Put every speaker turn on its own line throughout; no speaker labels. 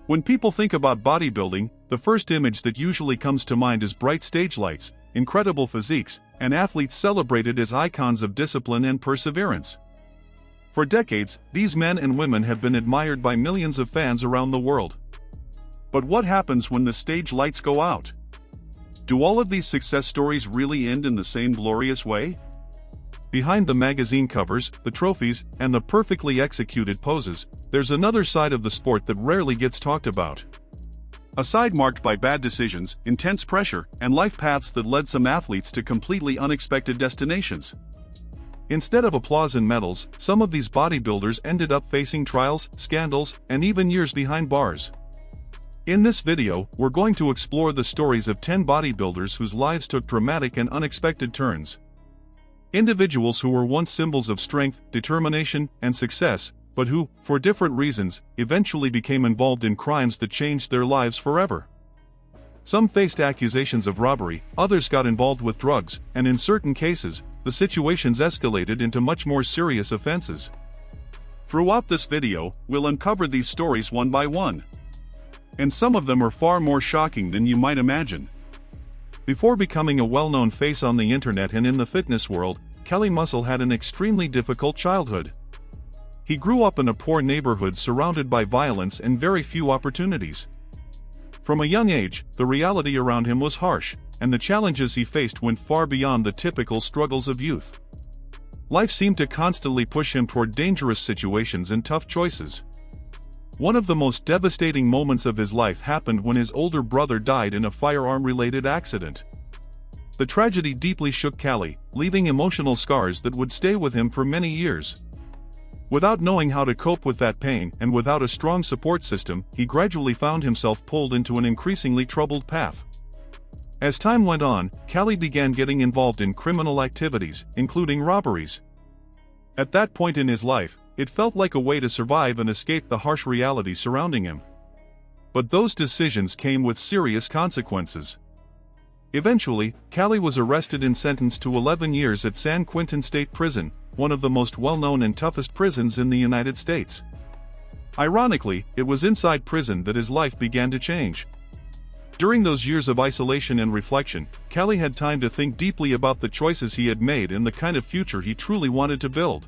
When people think about bodybuilding, the first image that usually comes to mind is bright stage lights, incredible physiques, and athletes celebrated as icons of discipline and perseverance. For decades, these men and women have been admired by millions of fans around the world. But what happens when the stage lights go out? Do all of these success stories really end in the same glorious way? Behind the magazine covers, the trophies, and the perfectly executed poses, there's another side of the sport that rarely gets talked about. A side marked by bad decisions, intense pressure, and life paths that led some athletes to completely unexpected destinations. Instead of applause and medals, some of these bodybuilders ended up facing trials, scandals, and even years behind bars. In this video, we're going to explore the stories of 10 bodybuilders whose lives took dramatic and unexpected turns. Individuals who were once symbols of strength, determination, and success, but who, for different reasons, eventually became involved in crimes that changed their lives forever. Some faced accusations of robbery, others got involved with drugs, and in certain cases, the situations escalated into much more serious offenses. Throughout this video, we'll uncover these stories one by one. And some of them are far more shocking than you might imagine. Before becoming a well-known face on the internet and in the fitness world, Kelly Muscle had an extremely difficult childhood. He grew up in a poor neighborhood surrounded by violence and very few opportunities. From a young age, the reality around him was harsh, and the challenges he faced went far beyond the typical struggles of youth. Life seemed to constantly push him toward dangerous situations and tough choices. One of the most devastating moments of his life happened when his older brother died in a firearm-related accident. The tragedy deeply shook Kelly, leaving emotional scars that would stay with him for many years. Without knowing how to cope with that pain and without a strong support system, he gradually found himself pulled into an increasingly troubled path. As time went on, Kelly began getting involved in criminal activities, including robberies. At that point in his life, it felt like a way to survive and escape the harsh reality surrounding him. But those decisions came with serious consequences. Eventually, Kelly was arrested and sentenced to 11 years at San Quentin State Prison, one of the most well-known and toughest prisons in the United States. Ironically, it was inside prison that his life began to change. During those years of isolation and reflection, Kelly had time to think deeply about the choices he had made and the kind of future he truly wanted to build.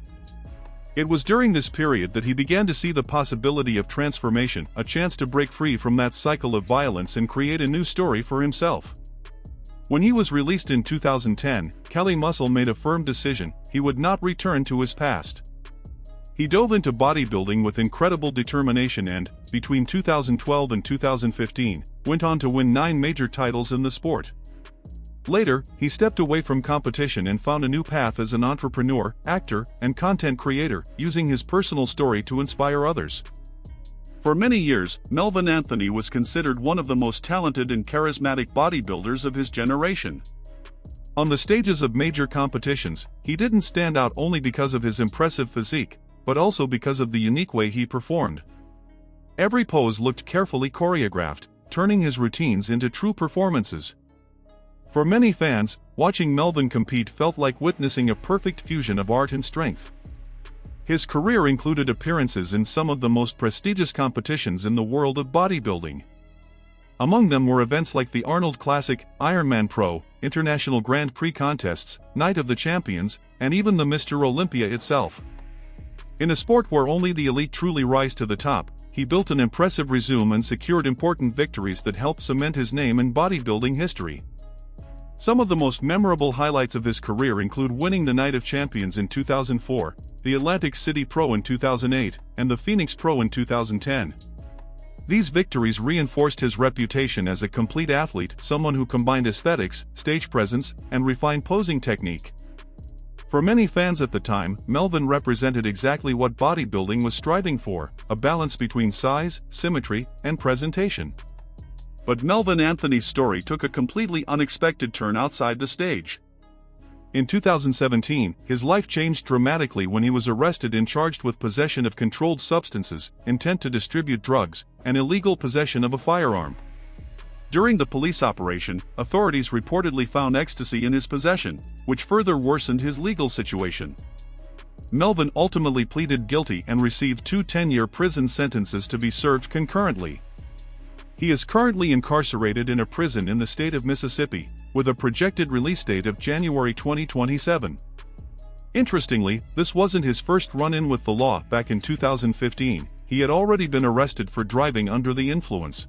It was during this period that he began to see the possibility of transformation, a chance to break free from that cycle of violence and create a new story for himself. When he was released in 2010, Kelly Muscle made a firm decision: he would not return to his past. He dove into bodybuilding with incredible determination and, between 2012 and 2015, went on to win 9 major titles in the sport. Later, he stepped away from competition and found a new path as an entrepreneur, actor, and content creator, using his personal story to inspire others. For many years, Melvin Anthony was considered one of the most talented and charismatic bodybuilders of his generation. On the stages of major competitions, he didn't stand out only because of his impressive physique, but also because of the unique way he performed. Every pose looked carefully choreographed, turning his routines into true performances. For many fans, watching Melvin compete felt like witnessing a perfect fusion of art and strength. His career included appearances in some of the most prestigious competitions in the world of bodybuilding. Among them were events like the Arnold Classic, Ironman Pro, International Grand Prix contests, Night of the Champions, and even the Mr. Olympia itself. In a sport where only the elite truly rise to the top, he built an impressive resume and secured important victories that helped cement his name in bodybuilding history. Some of the most memorable highlights of his career include winning the Night of Champions in 2004, the Atlantic City Pro in 2008, and the Phoenix Pro in 2010. These victories reinforced his reputation as a complete athlete, someone who combined aesthetics, stage presence, and refined posing technique. For many fans at the time, Melvin represented exactly what bodybuilding was striving for: a balance between size, symmetry, and presentation. But Melvin Anthony's story took a completely unexpected turn outside the stage. In 2017, his life changed dramatically when he was arrested and charged with possession of controlled substances, intent to distribute drugs, and illegal possession of a firearm. During the police operation, authorities reportedly found ecstasy in his possession, which further worsened his legal situation. Melvin ultimately pleaded guilty and received 2 10-year prison sentences to be served concurrently. He is currently incarcerated in a prison in the state of Mississippi, with a projected release date of January 2027. Interestingly, this wasn't his first run-in with the law. Back in 2015, he had already been arrested for driving under the influence.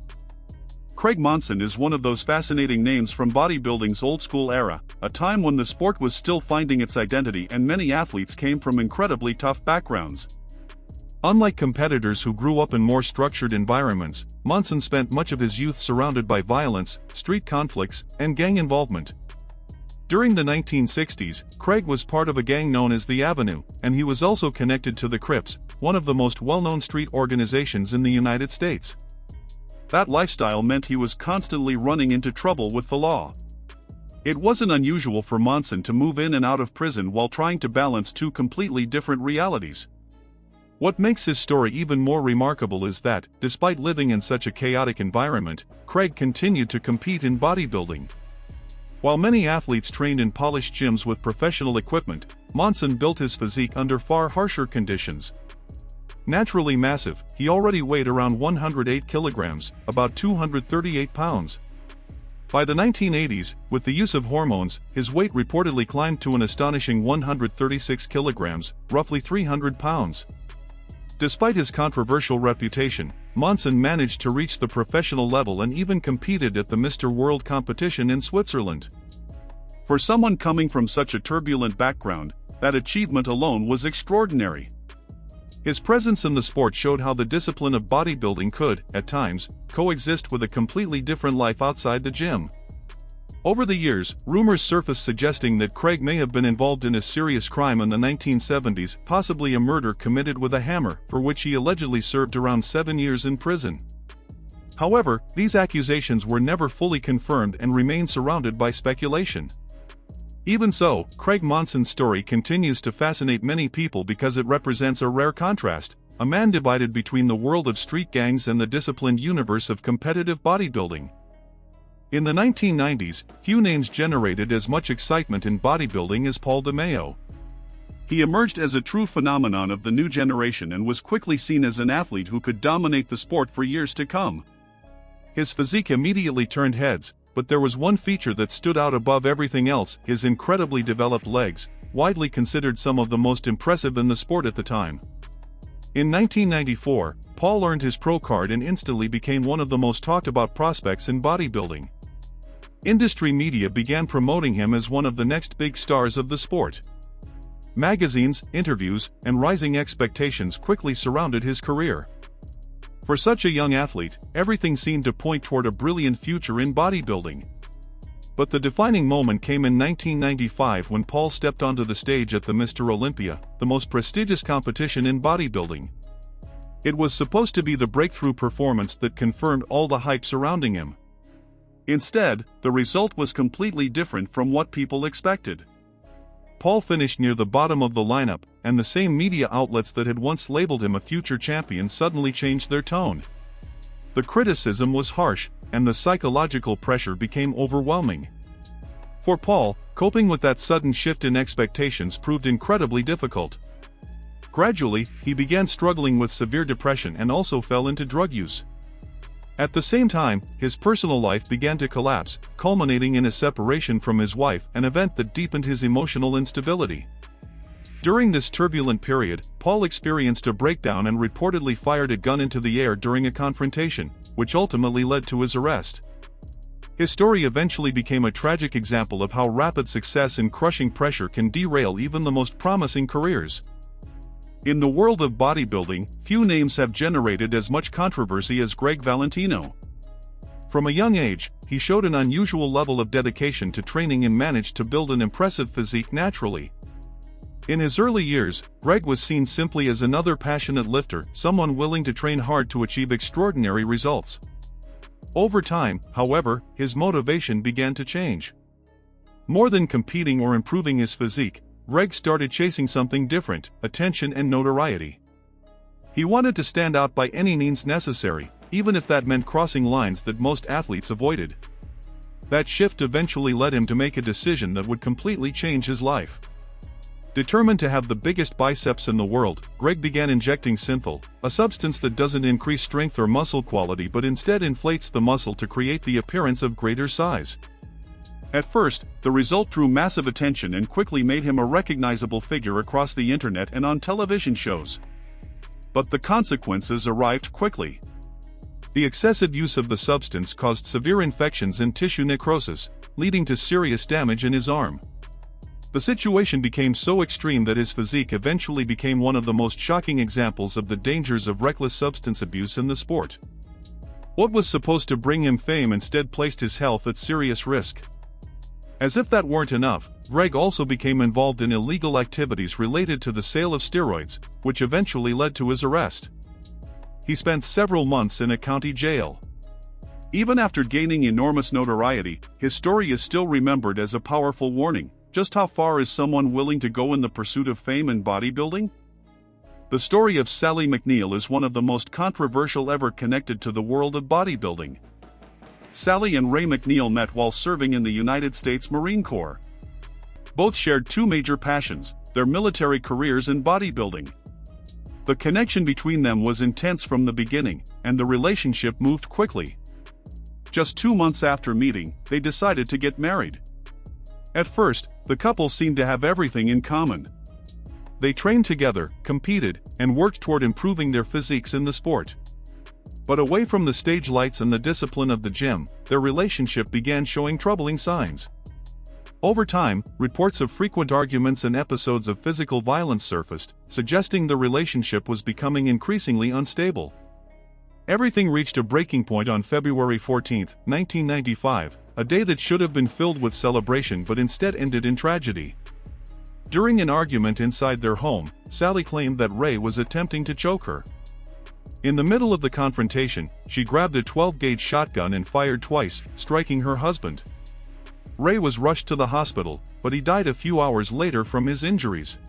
Craig Monson is one of those fascinating names from bodybuilding's old-school era, a time when the sport was still finding its identity and many athletes came from incredibly tough backgrounds. Unlike competitors who grew up in more structured environments, Monson spent much of his youth surrounded by violence, street conflicts, and gang involvement. During the 1960s, Craig was part of a gang known as the Avenue, and he was also connected to the Crips, one of the most well-known street organizations in the United States. That lifestyle meant he was constantly running into trouble with the law. It wasn't unusual for Monson to move in and out of prison while trying to balance two completely different realities. What makes his story even more remarkable is that, despite living in such a chaotic environment, Craig continued to compete in bodybuilding. While many athletes trained in polished gyms with professional equipment, Monson built his physique under far harsher conditions. Naturally massive, he already weighed around 108 kilograms, about 238 pounds. By the 1980s, with the use of hormones, his weight reportedly climbed to an astonishing 136 kilograms, roughly 300 pounds. Despite his controversial reputation, Monson managed to reach the professional level and even competed at the Mr. World competition in Switzerland. For someone coming from such a turbulent background, that achievement alone was extraordinary. His presence in the sport showed how the discipline of bodybuilding could, at times, coexist with a completely different life outside the gym. Over the years, rumors surfaced suggesting that Craig may have been involved in a serious crime in the 1970s, possibly a murder committed with a hammer, for which he allegedly served around 7 years in prison. However, these accusations were never fully confirmed and remain surrounded by speculation. Even so, Craig Monson's story continues to fascinate many people because it represents a rare contrast, a man divided between the world of street gangs and the disciplined universe of competitive bodybuilding. In the 1990s, few names generated as much excitement in bodybuilding as Paul DeMeo. He emerged as a true phenomenon of the new generation and was quickly seen as an athlete who could dominate the sport for years to come. His physique immediately turned heads, but there was one feature that stood out above everything else: his incredibly developed legs, widely considered some of the most impressive in the sport at the time. In 1994, Paul earned his pro card and instantly became one of the most talked about prospects in bodybuilding. Industry media began promoting him as one of the next big stars of the sport. Magazines, interviews, and rising expectations quickly surrounded his career. For such a young athlete, everything seemed to point toward a brilliant future in bodybuilding. But the defining moment came in 1995 when Paul stepped onto the stage at the Mr. Olympia, the most prestigious competition in bodybuilding. It was supposed to be the breakthrough performance that confirmed all the hype surrounding him. Instead, the result was completely different from what people expected. Paul finished near the bottom of the lineup, and the same media outlets that had once labeled him a future champion suddenly changed their tone. The criticism was harsh, and the psychological pressure became overwhelming. For Paul, coping with that sudden shift in expectations proved incredibly difficult. Gradually, he began struggling with severe depression and also fell into drug use. At the same time, his personal life began to collapse, culminating in a separation from his wife, an event that deepened his emotional instability. During this turbulent period, Paul experienced a breakdown and reportedly fired a gun into the air during a confrontation, which ultimately led to his arrest. His story eventually became a tragic example of how rapid success and crushing pressure can derail even the most promising careers. In the world of bodybuilding, few names have generated as much controversy as Greg Valentino. From a young age, he showed an unusual level of dedication to training and managed to build an impressive physique naturally. In his early years, Greg was seen simply as another passionate lifter, someone willing to train hard to achieve extraordinary results. Over time, however, his motivation began to change. More than competing or improving his physique, Greg started chasing something different: attention and notoriety. He wanted to stand out by any means necessary, even if that meant crossing lines that most athletes avoided. That shift eventually led him to make a decision that would completely change his life. Determined to have the biggest biceps in the world, Greg began injecting synthol, a substance that doesn't increase strength or muscle quality but instead inflates the muscle to create the appearance of greater size. At first, the result drew massive attention and quickly made him a recognizable figure across the internet and on television shows. But the consequences arrived quickly. The excessive use of the substance caused severe infections and tissue necrosis, leading to serious damage in his arm. The situation became so extreme that his physique eventually became one of the most shocking examples of the dangers of reckless substance abuse in the sport. What was supposed to bring him fame instead placed his health at serious risk. As if that weren't enough, Greg also became involved in illegal activities related to the sale of steroids, which eventually led to his arrest. He spent several months in a county jail. Even after gaining enormous notoriety, his story is still remembered as a powerful warning. Just how far is someone willing to go in the pursuit of fame in bodybuilding? The story of Sally McNeil is one of the most controversial ever connected to the world of bodybuilding. Sally and Ray McNeil met while serving in the United States Marine Corps. Both shared two major passions, their military careers and bodybuilding. The connection between them was intense from the beginning, and the relationship moved quickly. Just 2 months after meeting, they decided to get married. At first, the couple seemed to have everything in common. They trained together, competed, and worked toward improving their physiques in the sport. But away from the stage lights and the discipline of the gym, their relationship began showing troubling signs. Over time, reports of frequent arguments and episodes of physical violence surfaced, suggesting the relationship was becoming increasingly unstable. Everything reached a breaking point on February 14, 1995, a day that should have been filled with celebration but instead ended in tragedy. During an argument inside their home, Sally claimed that Ray was attempting to choke her. In the middle of the confrontation, she grabbed a 12-gauge shotgun and fired twice, striking her husband. Ray was rushed to the hospital, but he died a few hours later from his injuries.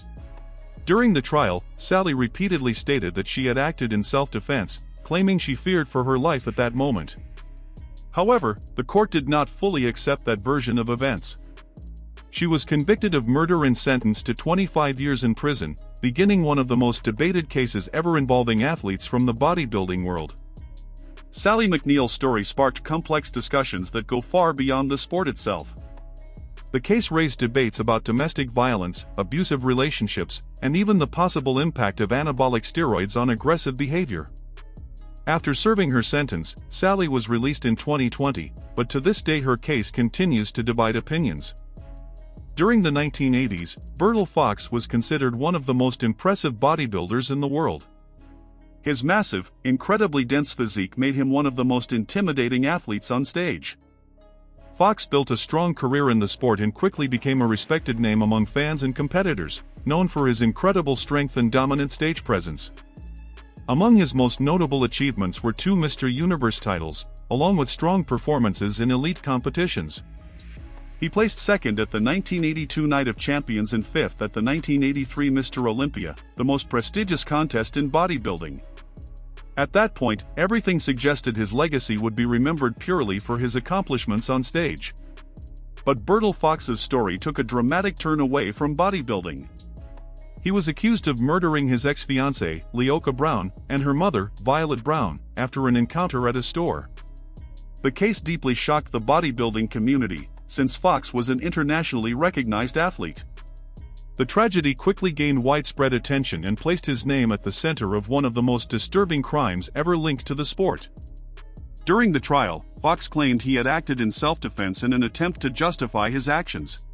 During the trial, Sally repeatedly stated that she had acted in self-defense, claiming she feared for her life at that moment. However, the court did not fully accept that version of events. She was convicted of murder and sentenced to 25 years in prison, beginning one of the most debated cases ever involving athletes from the bodybuilding world. Sally McNeil's story sparked complex discussions that go far beyond the sport itself. The case raised debates about domestic violence, abusive relationships, and even the possible impact of anabolic steroids on aggressive behavior. After serving her sentence, Sally was released in 2020, but to this day her case continues to divide opinions. During the 1980s, Bertil Fox was considered one of the most impressive bodybuilders in the world. His massive, incredibly dense physique made him one of the most intimidating athletes on stage. Fox built a strong career in the sport and quickly became a respected name among fans and competitors, known for his incredible strength and dominant stage presence. Among his most notable achievements were 2 Mr. Universe titles, along with strong performances in elite competitions. He placed second at the 1982 Night of Champions and fifth at the 1983 Mr. Olympia, the most prestigious contest in bodybuilding. At that point, everything suggested his legacy would be remembered purely for his accomplishments on stage. But Bertil Fox's story took a dramatic turn away from bodybuilding. He was accused of murdering his ex-fiancée, Leoka Brown, and her mother, Violet Brown, after an encounter at a store. The case deeply shocked the bodybuilding community, since Fox was an internationally recognized athlete. The tragedy quickly gained widespread attention and placed his name at the center of one of the most disturbing crimes ever linked to the sport. During the trial, Fox claimed he had acted in self-defense in an attempt to justify his actions.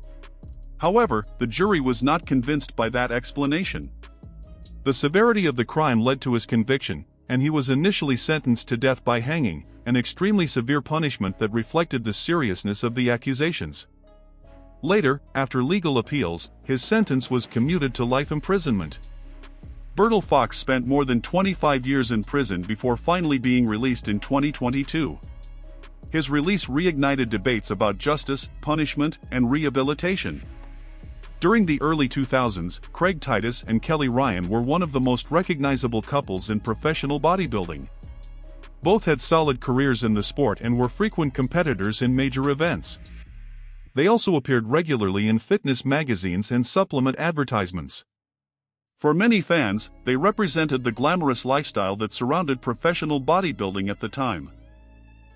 However, the jury was not convinced by that explanation. The severity of the crime led to his conviction, and he was initially sentenced to death by hanging, an extremely severe punishment that reflected the seriousness of the accusations. Later, after legal appeals, his sentence was commuted to life imprisonment. Bertil Fox spent more than 25 years in prison before finally being released in 2022. His release reignited debates about justice, punishment, and rehabilitation. During the early 2000s, Craig Titus and Kelly Ryan were one of the most recognizable couples in professional bodybuilding. Both had solid careers in the sport and were frequent competitors in major events. They also appeared regularly in fitness magazines and supplement advertisements. For many fans, they represented the glamorous lifestyle that surrounded professional bodybuilding at the time.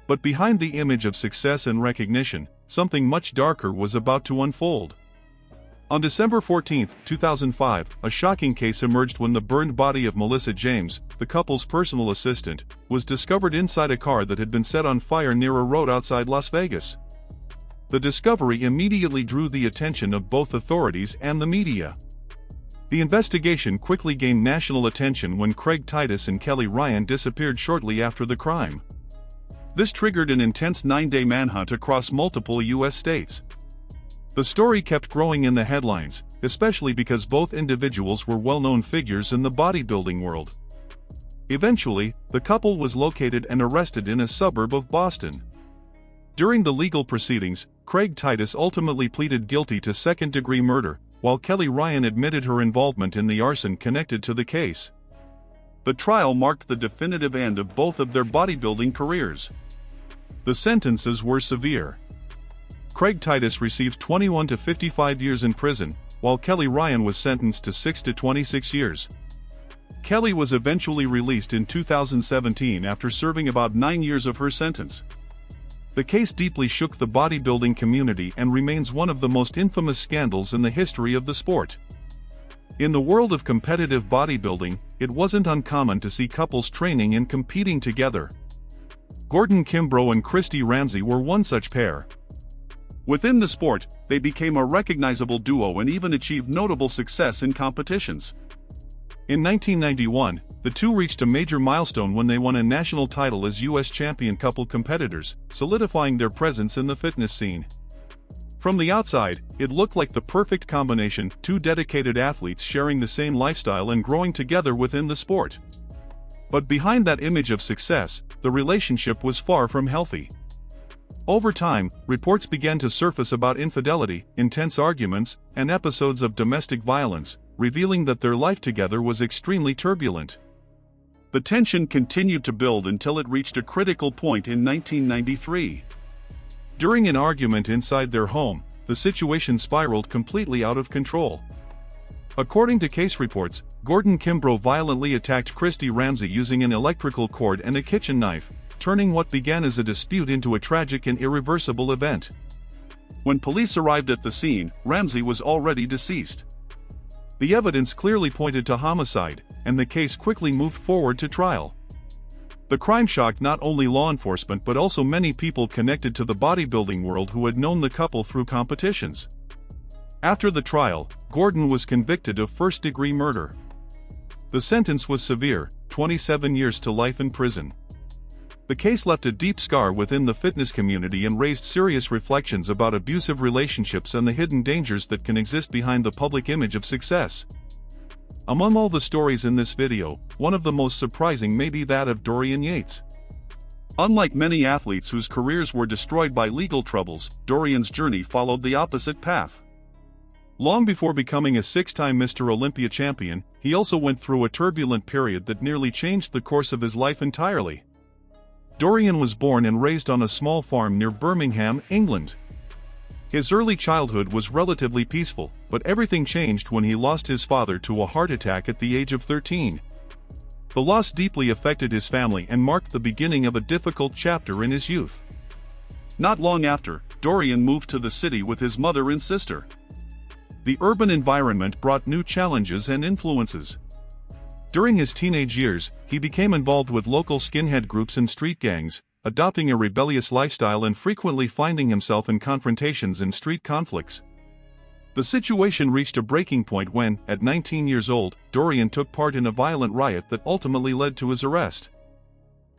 But behind the image of success and recognition, something much darker was about to unfold. On December 14, 2005, a shocking case emerged when the burned body of Melissa James, the couple's personal assistant, was discovered inside a car that had been set on fire near a road outside Las Vegas. The discovery immediately drew the attention of both authorities and the media. The investigation quickly gained national attention when Craig Titus and Kelly Ryan disappeared shortly after the crime. This triggered an intense 9-day manhunt across multiple U.S. states. The story kept growing in the headlines, especially because both individuals were well-known figures in the bodybuilding world. Eventually, the couple was located and arrested in a suburb of Boston. During the legal proceedings, Craig Titus ultimately pleaded guilty to second-degree murder, while Kelly Ryan admitted her involvement in the arson connected to the case. The trial marked the definitive end of both of their bodybuilding careers. The sentences were severe. Craig Titus received 21 to 55 years in prison, while Kelly Ryan was sentenced to 6 to 26 years. Kelly was eventually released in 2017 after serving about 9 years of her sentence. The case deeply shook the bodybuilding community and remains one of the most infamous scandals in the history of the sport. In the world of competitive bodybuilding, it wasn't uncommon to see couples training and competing together. Gordon Kimbrough and Christy Ramsey were one such pair. Within the sport, they became a recognizable duo and even achieved notable success in competitions. In 1991, the two reached a major milestone when they won a national title as U.S. champion couple competitors, solidifying their presence in the fitness scene. From the outside, it looked like the perfect combination, two dedicated athletes sharing the same lifestyle and growing together within the sport. But behind that image of success, the relationship was far from healthy. Over time, reports began to surface about infidelity, intense arguments, and episodes of domestic violence, revealing that their life together was extremely turbulent. The tension continued to build until it reached a critical point in 1993. During an argument inside their home, the situation spiraled completely out of control. According to case reports, Gordon Kimbrough violently attacked Christy Ramsey using an electrical cord and a kitchen knife, turning what began as a dispute into a tragic and irreversible event. When police arrived at the scene, Ramsey was already deceased. The evidence clearly pointed to homicide, and the case quickly moved forward to trial. The crime shocked not only law enforcement but also many people connected to the bodybuilding world who had known the couple through competitions. After the trial, Gordon was convicted of first-degree murder. The sentence was severe, 27 years to life in prison. The case left a deep scar within the fitness community and raised serious reflections about abusive relationships and the hidden dangers that can exist behind the public image of success. Among all the stories in this video, one of the most surprising may be that of Dorian Yates. Unlike many athletes whose careers were destroyed by legal troubles, Dorian's journey followed the opposite path. Long before becoming a 6-time Mr. Olympia champion, he also went through a turbulent period that nearly changed the course of his life entirely. Dorian was born and raised on a small farm near Birmingham, England. His early childhood was relatively peaceful, but everything changed when he lost his father to a heart attack at the age of 13. The loss deeply affected his family and marked the beginning of a difficult chapter in his youth. Not long after, Dorian moved to the city with his mother and sister. The urban environment brought new challenges and influences. During his teenage years, he became involved with local skinhead groups and street gangs, adopting a rebellious lifestyle and frequently finding himself in confrontations and street conflicts. The situation reached a breaking point when, at 19 years old, Dorian took part in a violent riot that ultimately led to his arrest.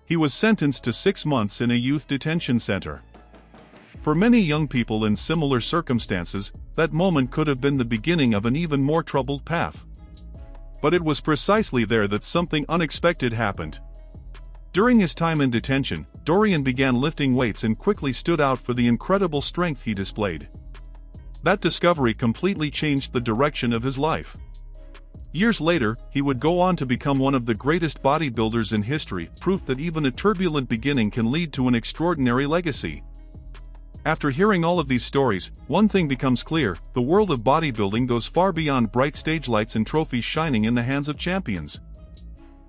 He was sentenced to 6 months in a youth detention center. For many young people in similar circumstances, that moment could have been the beginning of an even more troubled path. But it was precisely there that something unexpected happened. During his time in detention, Dorian began lifting weights and quickly stood out for the incredible strength he displayed. That discovery completely changed the direction of his life. Years later, he would go on to become one of the greatest bodybuilders in history, proof that even a turbulent beginning can lead to an extraordinary legacy. After hearing all of these stories, one thing becomes clear: the world of bodybuilding goes far beyond bright stage lights and trophies shining in the hands of champions.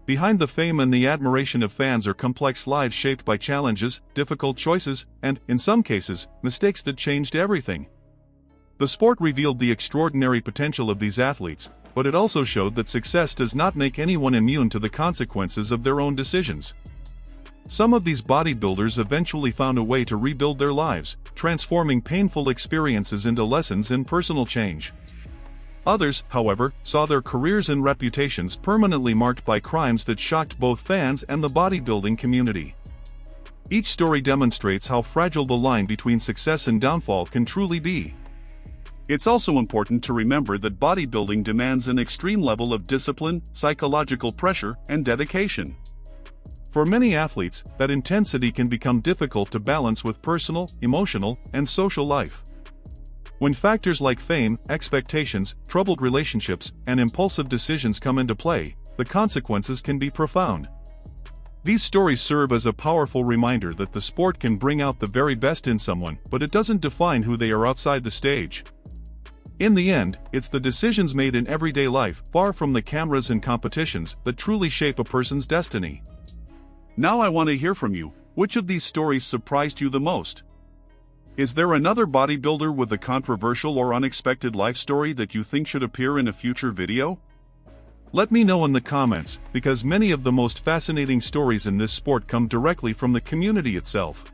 Behind the fame and the admiration of fans are complex lives shaped by challenges, difficult choices, and, in some cases, mistakes that changed everything. The sport revealed the extraordinary potential of these athletes, but it also showed that success does not make anyone immune to the consequences of their own decisions. Some of these bodybuilders eventually found a way to rebuild their lives, transforming painful experiences into lessons in personal change. Others, however, saw their careers and reputations permanently marked by crimes that shocked both fans and the bodybuilding community. Each story demonstrates how fragile the line between success and downfall can truly be. It's also important to remember that bodybuilding demands an extreme level of discipline, psychological pressure, and dedication. For many athletes, that intensity can become difficult to balance with personal, emotional, and social life. When factors like fame, expectations, troubled relationships, and impulsive decisions come into play, the consequences can be profound. These stories serve as a powerful reminder that the sport can bring out the very best in someone, but it doesn't define who they are outside the stage. In the end, it's the decisions made in everyday life, far from the cameras and competitions, that truly shape a person's destiny. Now I want to hear from you. Which of these stories surprised you the most? Is there another bodybuilder with a controversial or unexpected life story that you think should appear in a future video? Let me know in the comments, because many of the most fascinating stories in this sport come directly from the community itself.